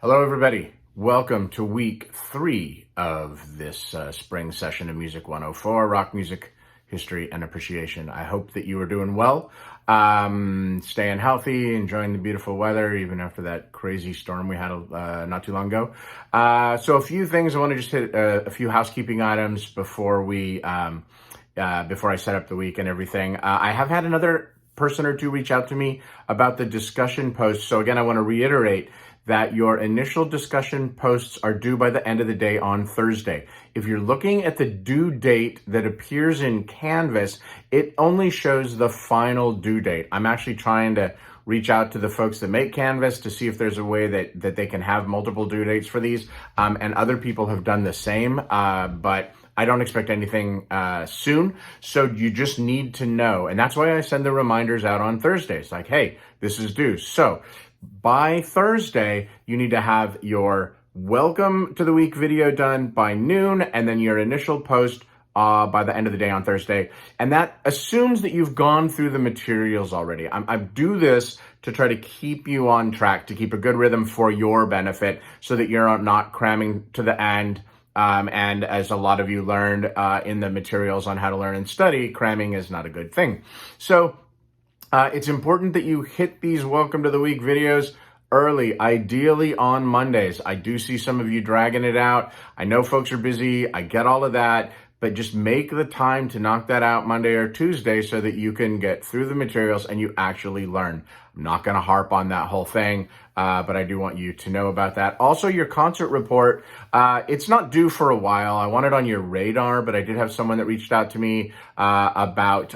Hello, everybody. Welcome to week 3 of this spring session of Music 104, Rock Music, History, and Appreciation. I hope that you are doing well, staying healthy, enjoying the beautiful weather, even after that crazy storm we had not too long ago. So a few things. I want to just hit a few housekeeping items before I set up the week and everything. I have had another person or two reach out to me about the discussion posts. So again, I want to reiterate that your initial discussion posts are due by the end of the day on Thursday. If you're looking at the due date that appears in Canvas, it only shows the final due date. I'm actually trying to reach out to the folks that make Canvas to see if there's a way that they can have multiple due dates for these. And other people have done the same, but I don't expect anything soon. So you just need to know. And that's why I send the reminders out on Thursdays. Like, hey, this is due. So by Thursday, you need to have your welcome to the week video done by noon, and then your initial post by the end of the day on Thursday. And that assumes that you've gone through the materials already. I do this to try to keep you on track, to keep a good rhythm for your benefit so that you're not cramming to the end. And as a lot of you learned in the materials on how to learn and study, cramming is not a good thing. So it's important that you hit these Welcome to the Week videos early, ideally on Mondays. I do see some of you dragging it out. I know folks are busy. I get all of that, but just make the time to knock that out Monday or Tuesday so that you can get through the materials and you actually learn. I'm not going to harp on that whole thing, but I do want you to know about that. Also, your concert report, it's not due for a while. I want it on your radar, but I did have someone that reached out to me about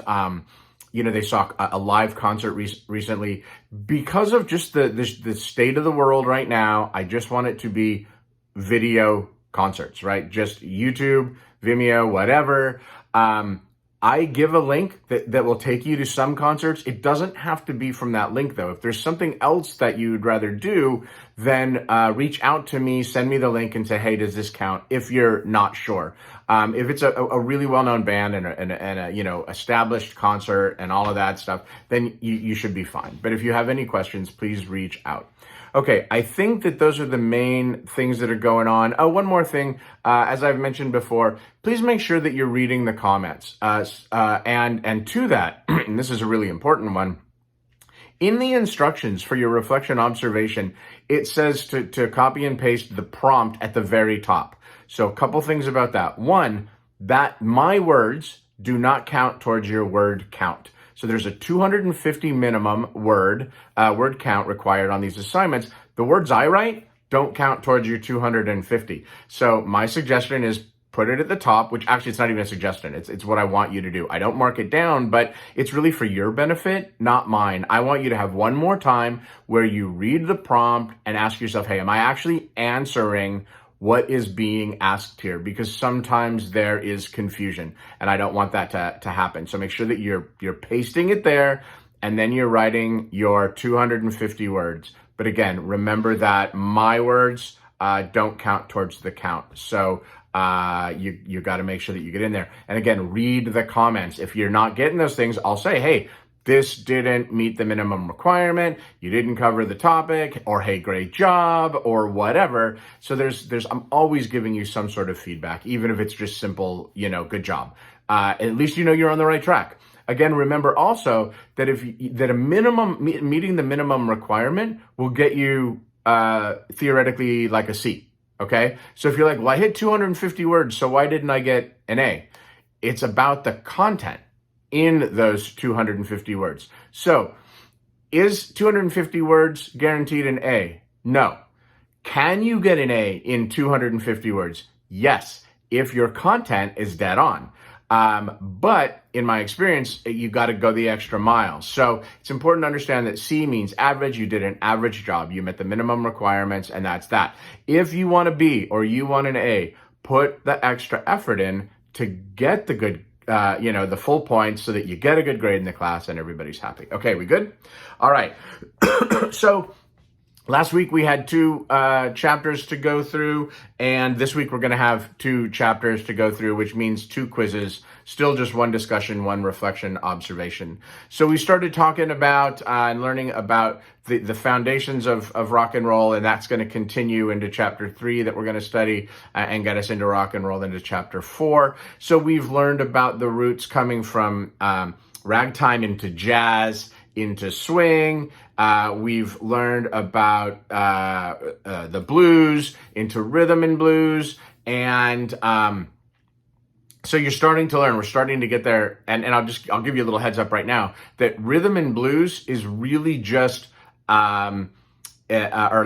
they saw a live concert recently. Because of just the state of the world right now, I just want it to be video concerts, right? Just YouTube, Vimeo, whatever. I give a link that will take you to some concerts. It doesn't have to be from that link, though. If there's something else that you'd rather do, then reach out to me, send me the link, and say, hey, does this count? If you're not sure. If it's a really well-known band and a established concert and all of that stuff, then you should be fine. But if you have any questions, please reach out. Okay, I think that those are the main things that are going on. Oh, one more thing. As I've mentioned before, please make sure that you're reading the comments. And to that, and this is a really important one, in the instructions for your reflection observation, it says to copy and paste the prompt at the very top. So a couple things about that. One, that my words do not count towards your word count. So there's a 250 minimum word count required on these assignments. The words I write don't count towards your 250. So my suggestion is put it at the top, which actually it's not even a suggestion. It's what I want you to do. I don't mark it down, but it's really for your benefit, not mine. I want you to have one more time where you read the prompt and ask yourself, hey, am I actually answering what is being asked here? Because sometimes there is confusion and I don't want that to happen. So make sure that you're pasting it there and then you're writing your 250 words. But again, remember that my words don't count towards the count. So you got to make sure that you get in there. And again, read the comments. If you're not getting those things, I'll say, hey, this didn't meet the minimum requirement, you didn't cover the topic, or hey, great job, or whatever. So I'm always giving you some sort of feedback, even if it's just simple, good job. At least you're on the right track. Again, remember also that meeting the minimum requirement will get you theoretically like a C. Okay? So if you're like, well, I hit 250 words, so why didn't I get an A? It's about the content in those 250 words. So is 250 words guaranteed an A? No. Can you get an A in 250 words? Yes, if your content is dead on. But in my experience, you got to go the extra mile. So it's important to understand that C means average. You did an average job. You met the minimum requirements, and that's that. If you want a B or you want an A, put the extra effort in to get the good the full points so that you get a good grade in the class and everybody's happy. Okay, we good? All right. So Last week we had two chapters to go through, and this week we're going to have two chapters to go through, which means two quizzes. Still just one discussion, one reflection, observation. So we started talking about and learning about the foundations of rock and roll, and that's going to continue into chapter 3 that we're going to study and get us into rock and roll into chapter 4. So we've learned about the roots coming from ragtime into jazz, into swing. We've learned about the blues, into rhythm and blues, and so you're starting to learn. We're starting to get there, and I'll give you a little heads up right now that rhythm and blues is really just or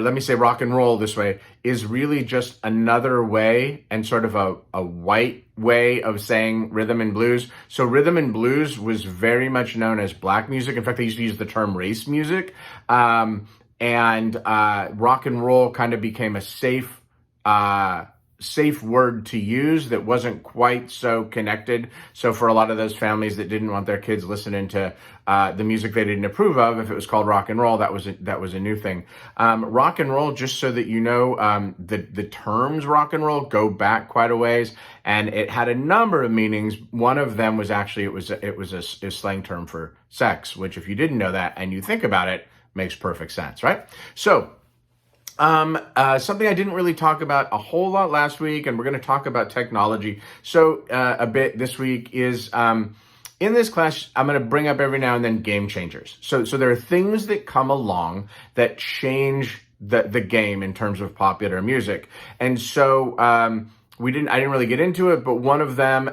let me say rock and roll this way, is really just another way and sort of a white way of saying rhythm and blues. So rhythm and blues was very much known as black music. In fact, they used to use the term race music. And rock and roll kind of became a safe word to use that wasn't quite so connected. So for a lot of those families that didn't want their kids listening to the music they didn't approve of, if it was called rock and roll, that was a new thing. Rock and roll, just so that you know, the terms rock and roll go back quite a ways, and it had a number of meanings. One of them was actually it was a slang term for sex, which if you didn't know that and you think about it, makes perfect sense, right? So something I didn't really talk about a whole lot last week, and we're going to talk about technology. So, a bit this week is, in this class, I'm going to bring up every now and then game changers. So there are things that come along that change the game in terms of popular music. And so, I didn't really get into it, but one of them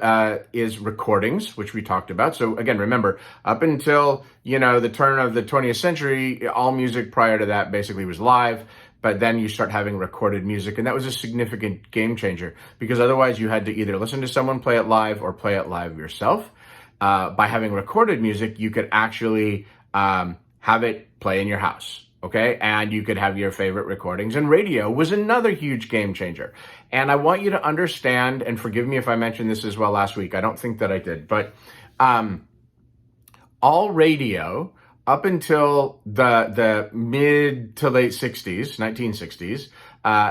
is recordings, which we talked about. So again, remember, up until, the turn of the 20th century, all music prior to that basically was live. But then you start having recorded music, and that was a significant game changer, because otherwise you had to either listen to someone play it live or play it live yourself. By having recorded music, you could actually have it play in your house. Okay, and you could have your favorite recordings. And radio was another huge game changer. And I want you to understand, and forgive me if I mentioned this as well last week, I don't think that I did, but all radio up until the mid to late 60s, 1960s,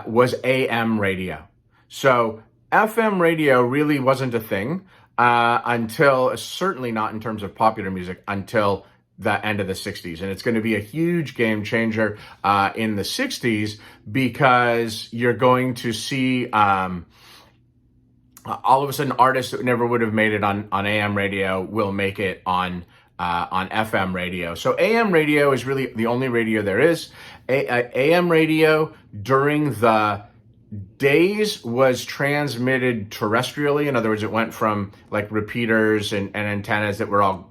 was AM radio. So FM radio really wasn't a thing until, certainly not in terms of popular music, until the end of the 60s. And it's going to be a huge game changer in the 60s, because you're going to see all of a sudden artists that never would have made it on AM radio will make it on FM radio. So AM radio is really the only radio there is. AM radio during the days was transmitted terrestrially. In other words, it went from like repeaters and antennas that were all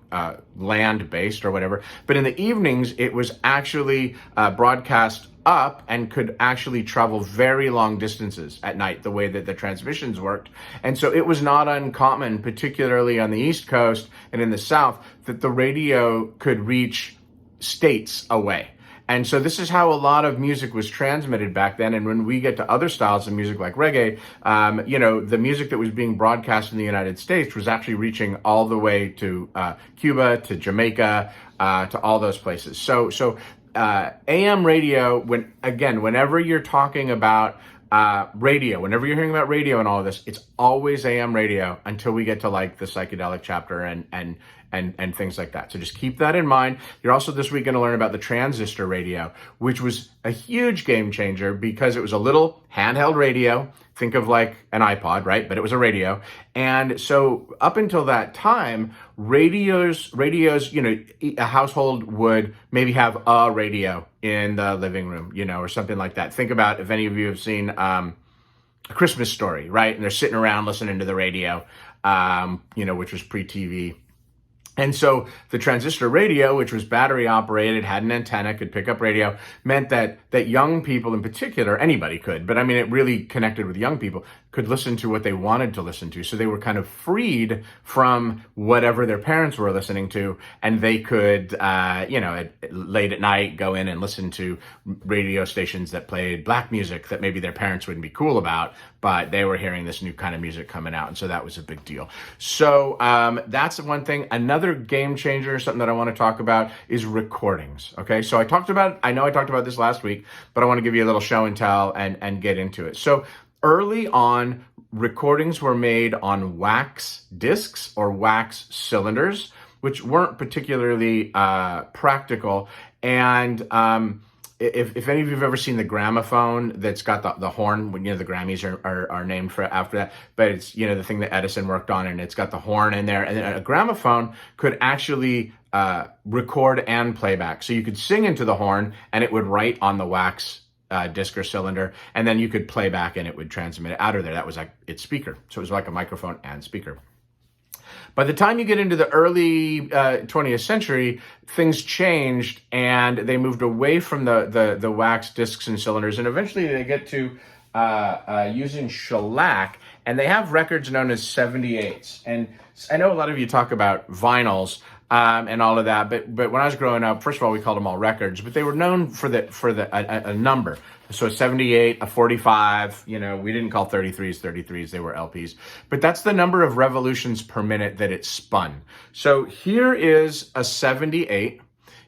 land-based or whatever. But in the evenings, it was actually broadcast up and could actually travel very long distances at night, the way that the transmissions worked. And so it was not uncommon, particularly on the East Coast and in the South, that the radio could reach states away. And so this is how a lot of music was transmitted back then. And when we get to other styles of music like reggae, the music that was being broadcast in the United States was actually reaching all the way to Cuba, to Jamaica, to all those places. So AM radio, whenever you're talking about radio, whenever you're hearing about radio and all of this, it's always AM radio until we get to like the psychedelic chapter and things like that. So just keep that in mind. You're also this week going to learn about the transistor radio, which was a huge game changer because it was a little handheld radio. Think of like an iPod, right? But it was a radio. And so up until that time, radios, a household would maybe have a radio in the living room, or something like that. Think about if any of you have seen A Christmas Story, right? And they're sitting around listening to the radio, which was pre-TV. And so the transistor radio, which was battery operated, had an antenna, could pick up radio, meant that young people in particular, anybody could, but I mean, it really connected with young people, could listen to what they wanted to listen to. So they were kind of freed from whatever their parents were listening to, and they could, late at night, go in and listen to radio stations that played black music that maybe their parents wouldn't be cool about, but they were hearing this new kind of music coming out, and so that was a big deal. So that's one thing. Another game changer, something that I want to talk about, is recordings. Okay, so I know I talked about this last week, but I want to give you a little show and tell and get into it. So early on, recordings were made on wax discs or wax cylinders, which weren't particularly practical. And if any of you have ever seen the gramophone that's got the horn, when the Grammys are named after that, but it's the thing that Edison worked on, and it's got the horn in there. And a gramophone could actually record and playback. So you could sing into the horn and it would write on the wax disc or cylinder, and then you could play back and it would transmit it out of there. That was like its speaker. So it was like a microphone and speaker. By the time you get into the early 20th century, things changed and they moved away from the wax discs and cylinders, and eventually they get to using shellac, and they have records known as 78s. And I know a lot of you talk about vinyls and all of that, but when I was growing up, first of all, we called them all records, but they were known for a number. So a 78, a 45, we didn't call 33s, they were LPs. But that's the number of revolutions per minute that it spun. So here is a 78.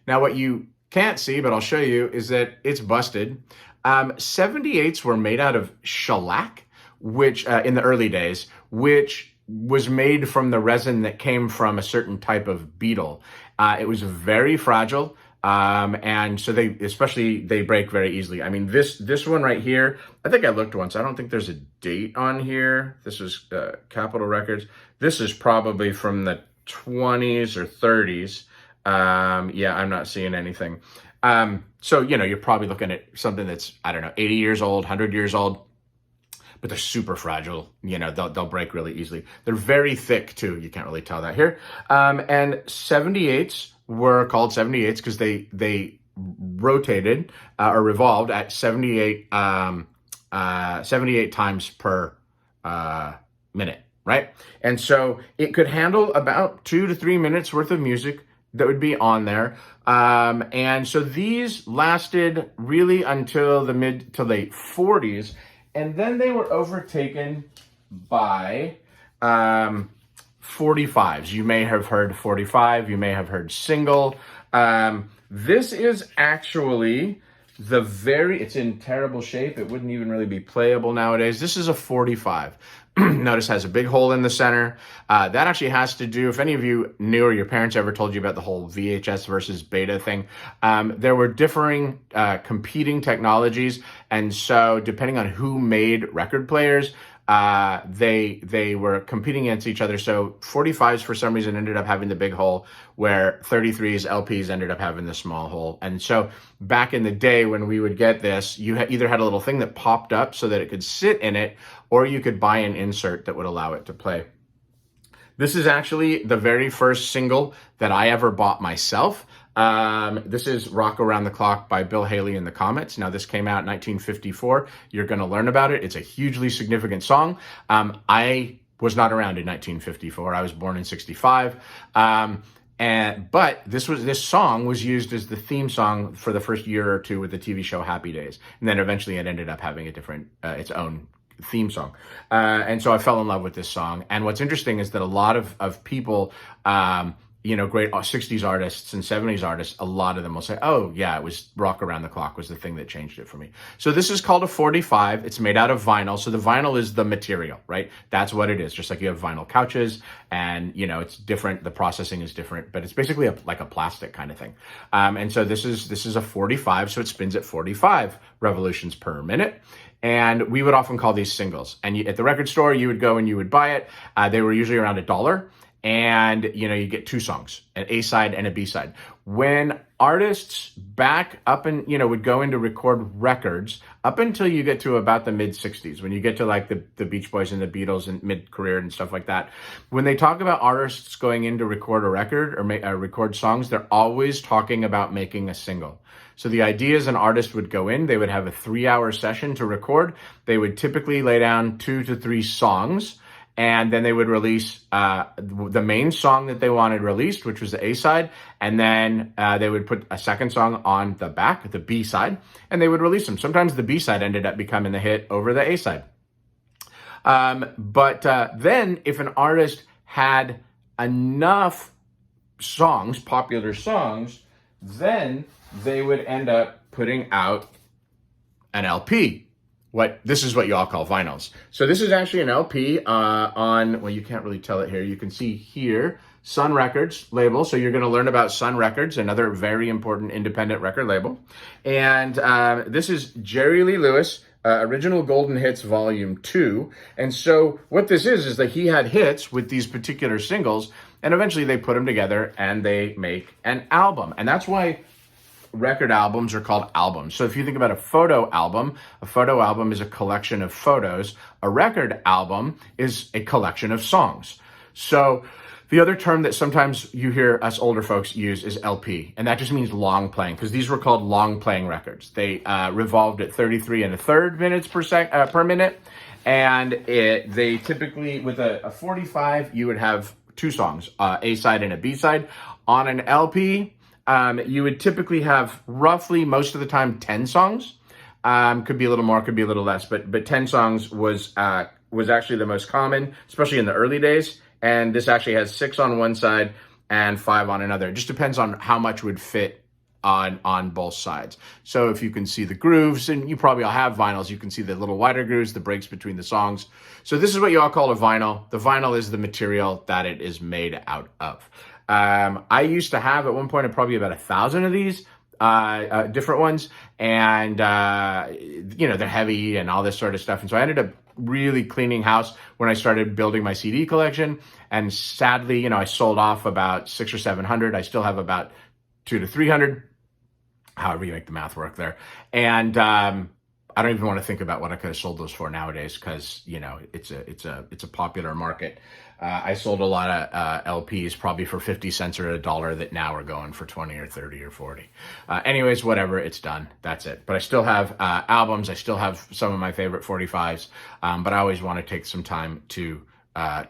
Now what you can't see, but I'll show you, is that it's busted. 78s were made out of shellac, which in the early days, which was made from the resin that came from a certain type of beetle. It was very fragile. And so they break very easily. I mean, this one right here, I think I looked once. I don't think there's a date on here. This is Capitol Records. This is probably from the 20s or 30s. I'm not seeing anything. So, you're probably looking at something that's, 80 years old, 100 years old. But they're super fragile. They'll break really easily. They're very thick too. You can't really tell that here. And 78s were called 78s because they rotated or revolved at 78 times per minute, right? And so it could handle about 2 to 3 minutes worth of music that would be on there. And so these lasted really until the mid to late 40s. And then they were overtaken by 45s. You may have heard 45. You may have heard single. This is actually it's in terrible shape. It wouldn't even really be playable nowadays. This is a 45. Notice has a big hole in the center. That actually has to do, if any of you knew or your parents ever told you about the whole VHS versus beta thing, there were differing competing technologies. And so depending on who made record players, they were competing against each other. So 45s for some reason ended up having the big hole, where 33s, LPs ended up having the small hole. And so back in the day when we would get this, you either had a little thing that popped up so that it could sit in it, or you could buy an insert that would allow it to play. This is actually the very first single that I ever bought myself. This is Rock Around the Clock by Bill Haley and the Comets. Now, this came out in 1954. You're going to learn about it. It's a hugely significant song. I was not around in 1954. I was born in 65. But this song was used as the theme song for the first year or two with the TV show Happy Days. And then eventually it ended up having its own theme song. And so I fell in love with this song. And what's interesting is that a lot of people, great 60s artists and 70s artists, a lot of them will say, oh yeah, it was Rock Around the Clock was the thing that changed it for me. So this is called a 45. It's made out of vinyl. So the vinyl is the material, right? That's what it is. Just like you have vinyl couches and, it's different. The processing is different, but it's basically like a plastic kind of thing. And so this is a 45. So it spins at 45 revolutions per minute. And we would often call these singles. And at the record store, you would go and you would buy it. They were usually around $1. And, you get 2 songs, an A side and a B side. When artists back up and, would go in to record records up until you get to about the mid 60s, when you get to like the Beach Boys and the Beatles and mid-career and stuff like that, when they talk about artists going in to record a record or record songs, they're always talking about making a single. So the idea is an artist would go in, they would have a 3-hour session to record. They would typically lay down 2 to 3 songs, and then they would release the main song that they wanted released, which was the A side, and then they would put a second song on the back, the B side, and they would release them. Sometimes the B side ended up becoming the hit over the A side. But then if an artist had enough songs, popular songs, then they would end up putting out an LP. This is what y'all call vinyls. So this is actually an LP on, well, you can't really tell it here. You can see here, Sun Records label. So you're going to learn about Sun Records, another very important independent record label. And this is Jerry Lee Lewis, Original Golden Hits Volume 2. And so what this is that he had hits with these particular singles, and eventually they put them together and they make an album. And that's why record albums are called albums. So if you think about a photo album is a collection of photos. A record album is a collection of songs. So the other term that sometimes you hear us older folks use is LP, and that just means long playing, because these were called long playing records. They revolved at 33 1/3 minutes per minute, and they typically, with a 45, you would have 2 songs, A side and a B side. On an LP, you would typically have roughly, most of the time, 10 songs. Could be a little more, could be a little less, but 10 songs was actually the most common, especially in the early days. And this actually has 6 on one side and 5 on another. It just depends on how much would fit on both sides. So if you can see the grooves, and you probably all have vinyls, you can see the little wider grooves, the breaks between the songs. So this is what you all call a vinyl. The vinyl is the material that it is made out of. I used to have at one point probably about 1,000 of these different ones, and they're heavy and all this sort of stuff. And so I ended up really cleaning house when I started building my CD collection. And sadly, I sold off about 600 or 700. I still have about 200 to 300, however you make the math work there. And I don't even want to think about what I could have sold those for nowadays, because it's a popular market. I sold a lot of LPs probably for 50 cents or $1 that now are going for 20 or 30 or 40. Anyways, whatever, it's done. That's it. But I still have albums. I still have some of my favorite 45s. But I always want to take some time to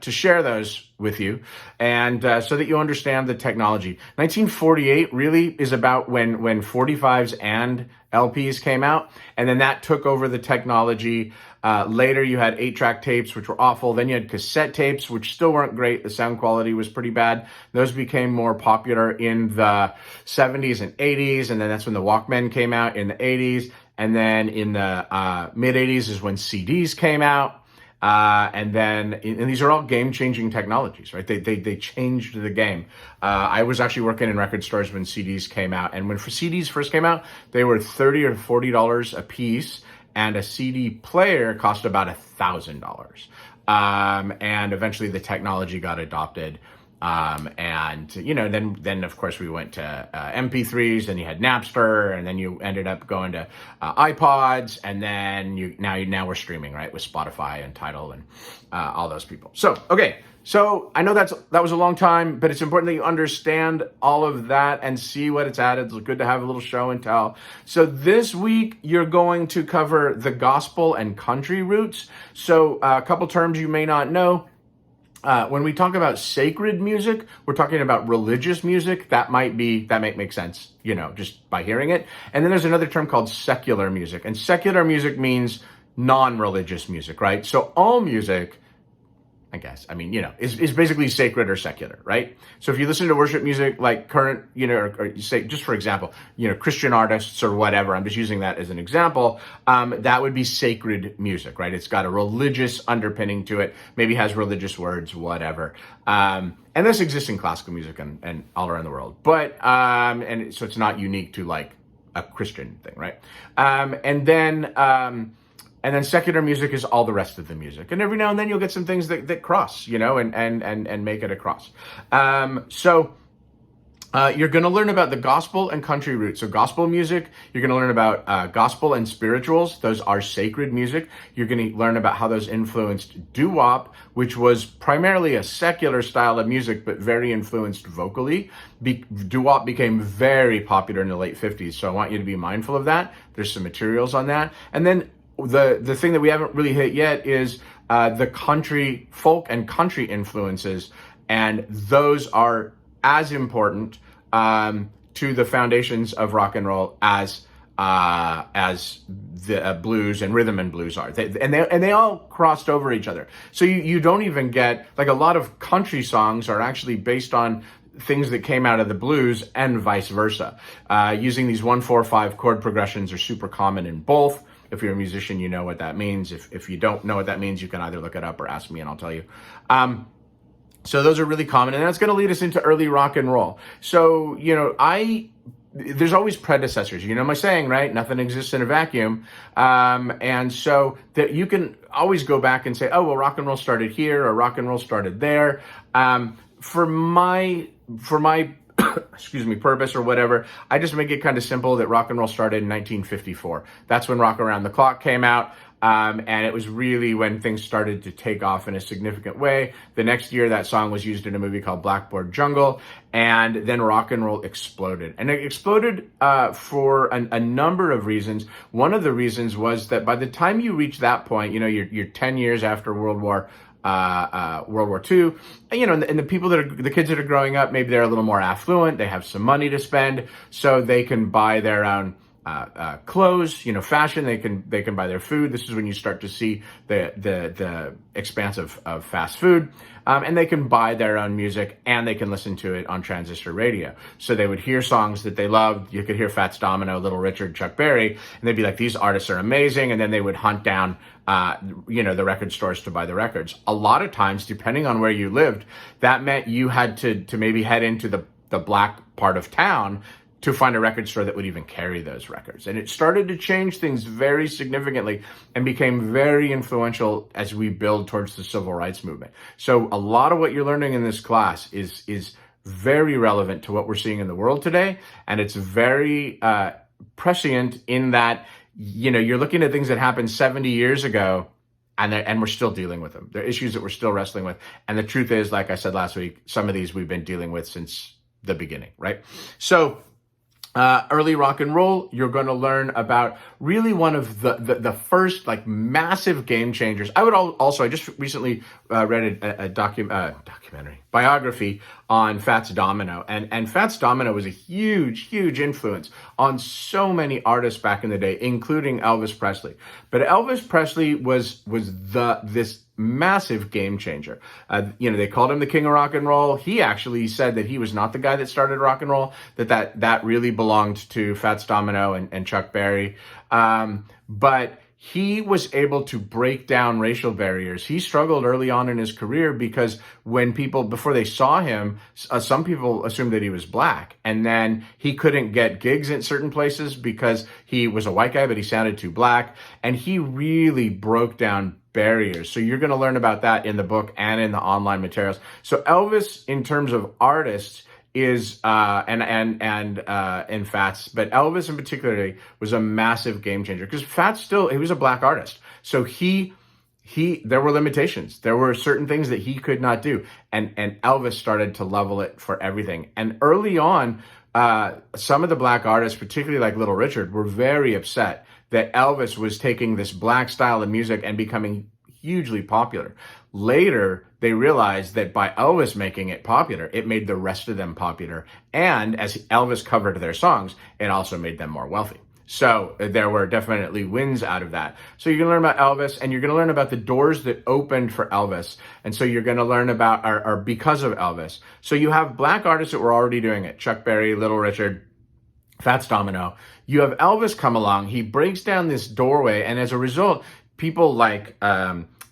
share those with you, and so that you understand the technology. 1948 really is about when 45s and LPs came out, and then that took over the technology. Later you had 8-track tapes, which were awful. Then you had cassette tapes, which still weren't great. The sound quality was pretty bad. Those became more popular in the 70s and 80s, and then that's when the Walkman came out in the 80s. And then in the mid 80s is when CDs came out. And these are all game-changing technologies, right? They changed the game. I was actually working in record stores when CDs came out, and when CDs first came out, they were $30 or $40 a piece, and a CD player cost about $1,000. And eventually the technology got adopted. Then of course we went to MP3s, then you had Napster, and then you ended up going to iPods, and then now we're streaming, right, with Spotify and Tidal and all those people. So I know that was a long time, but it's important that you understand all of that and see what it's at. It's good to have a little show and tell. So this week you're going to cover the gospel and country roots. So a couple terms you may not know. When we talk about sacred music, we're talking about religious music. That might make sense, just by hearing it. And then there's another term called secular music. And secular music means non-religious music, right? So all music, I guess, is basically sacred or secular, right? So if you listen to worship music like current, or you say, just for example, Christian artists or whatever, I'm just using that as an example, that would be sacred music, right? It's got a religious underpinning to it, maybe has religious words, whatever. And this exists in classical music and all around the world. But, and so it's not unique to like a Christian thing, right? And then secular music is all the rest of the music. And every now and then you'll get some things that cross, and make it across. So You're going to learn about the gospel and country roots. So gospel music, you're going to learn about gospel and spirituals. Those are sacred music. You're going to learn about how those influenced doo-wop, which was primarily a secular style of music, but very influenced vocally. Doo-wop became very popular in the late 50s. So I want you to be mindful of that. There's some materials on that. And then the thing that we haven't really hit yet is the country, folk and country influences. And those are as important to the foundations of rock and roll as the blues and rhythm and blues are. They all crossed over each other. So you don't even get, like, a lot of country songs are actually based on things that came out of the blues and vice versa. Using these 1-4-5 chord progressions are super common in both. If you're a musician, you know what that means. If you don't know what that means, you can either look it up or ask me and I'll tell you. So those are really common, and that's going to lead us into early rock and roll. So, there's always predecessors. You know my saying, right? Nothing exists in a vacuum. And so that you can always go back and say, oh, well, rock and roll started here or rock and roll started there. For my purpose or whatever, I just make it kind of simple that rock and roll started in 1954. That's when Rock Around the Clock came out. And it was really when things started to take off in a significant way. The next year, that song was used in a movie called Blackboard Jungle, and then rock and roll exploded. And it exploded for a number of reasons. One of the reasons was that by the time you reach that point, you're 10 years after World War II, and the people the kids that are growing up, maybe they're a little more affluent, they have some money to spend, so they can buy their own clothes, fashion. They can buy their food. This is when you start to see the expanse of fast food, and they can buy their own music and they can listen to it on transistor radio. So they would hear songs that they loved. You could hear Fats Domino, Little Richard, Chuck Berry, and they'd be like, these artists are amazing. And then they would hunt down, the record stores to buy the records. A lot of times, depending on where you lived, that meant you had to maybe head into the black part of town to find a record store that would even carry those records. And it started to change things very significantly and became very influential as we build towards the civil rights movement. So a lot of what you're learning in this class is very relevant to what we're seeing in the world today. And it's very prescient in that, you're looking at things that happened 70 years ago, and we're still dealing with them. They're issues that we're still wrestling with. And the truth is, like I said last week, some of these we've been dealing with since the beginning, right? So early rock and roll, you're going to learn about really one of the first massive game changers. I just recently read a documentary biography on Fats Domino, and Fats Domino was a huge influence on so many artists back in the day, including Elvis Presley. But Elvis Presley was this massive game changer. They called him the king of rock and roll. He actually said that he was not the guy that started rock and roll, that really belonged to Fats Domino and Chuck Berry. But he was able to break down racial barriers. He struggled early on in his career because when people, before they saw him, some people assumed that he was black. And then he couldn't get gigs in certain places because he was a white guy, but he sounded too black. And he really broke down barriers. So you're going to learn about that in the book and in the online materials. So Elvis, in terms of artists, is and Fats, but Elvis in particular was a massive game changer because Fats he was a black artist. So there were limitations. There were certain things that he could not do. And Elvis started to level it for everything. And early on, some of the black artists, particularly like Little Richard, were very upset that Elvis was taking this black style of music and becoming hugely popular. Later, they realized that by Elvis making it popular, it made the rest of them popular. And as Elvis covered their songs, it also made them more wealthy. So there were definitely wins out of that. So you're going to learn about Elvis, and you're going to learn about the doors that opened for Elvis. And so you're going to learn about, or because of Elvis. So you have black artists that were already doing it. Chuck Berry, Little Richard, Fats Domino. You have Elvis come along. He breaks down this doorway. And as a result, people like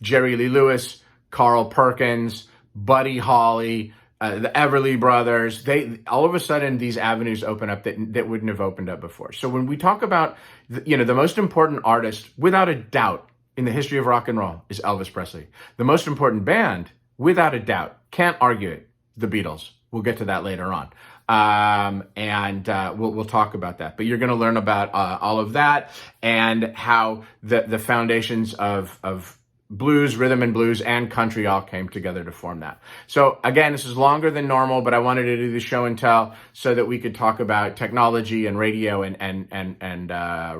Jerry Lee Lewis, Carl Perkins, Buddy Holly, the Everly Brothers, all of a sudden these avenues open up that wouldn't have opened up before. So when we talk about the most important artist, without a doubt, in the history of rock and roll is Elvis Presley. The most important band, without a doubt, can't argue it, the Beatles. We'll get to that later on. and we'll talk about that. But you're going to learn about all of that and how the foundations of blues, rhythm and blues, and country all came together to form that. So again, this is longer than normal, but I wanted to do the show and tell so that we could talk about technology and radio and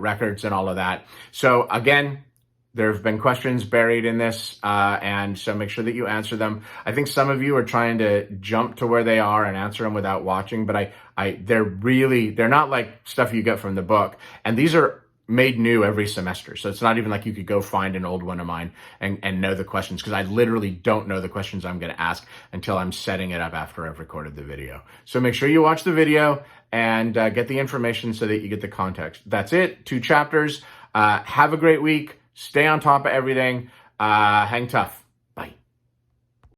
records and all of that. So again, there have been questions buried in this, and so make sure that you answer them. I think some of you are trying to jump to where they are and answer them without watching, but they're not like stuff you get from the book. And these are made new every semester. So it's not even like you could go find an old one of mine and know the questions, because I literally don't know the questions I'm going to ask until I'm setting it up after I've recorded the video. So make sure you watch the video and get the information so that you get the context. That's it. 2 chapters. Have a great week. Stay on top of everything. Hang tough.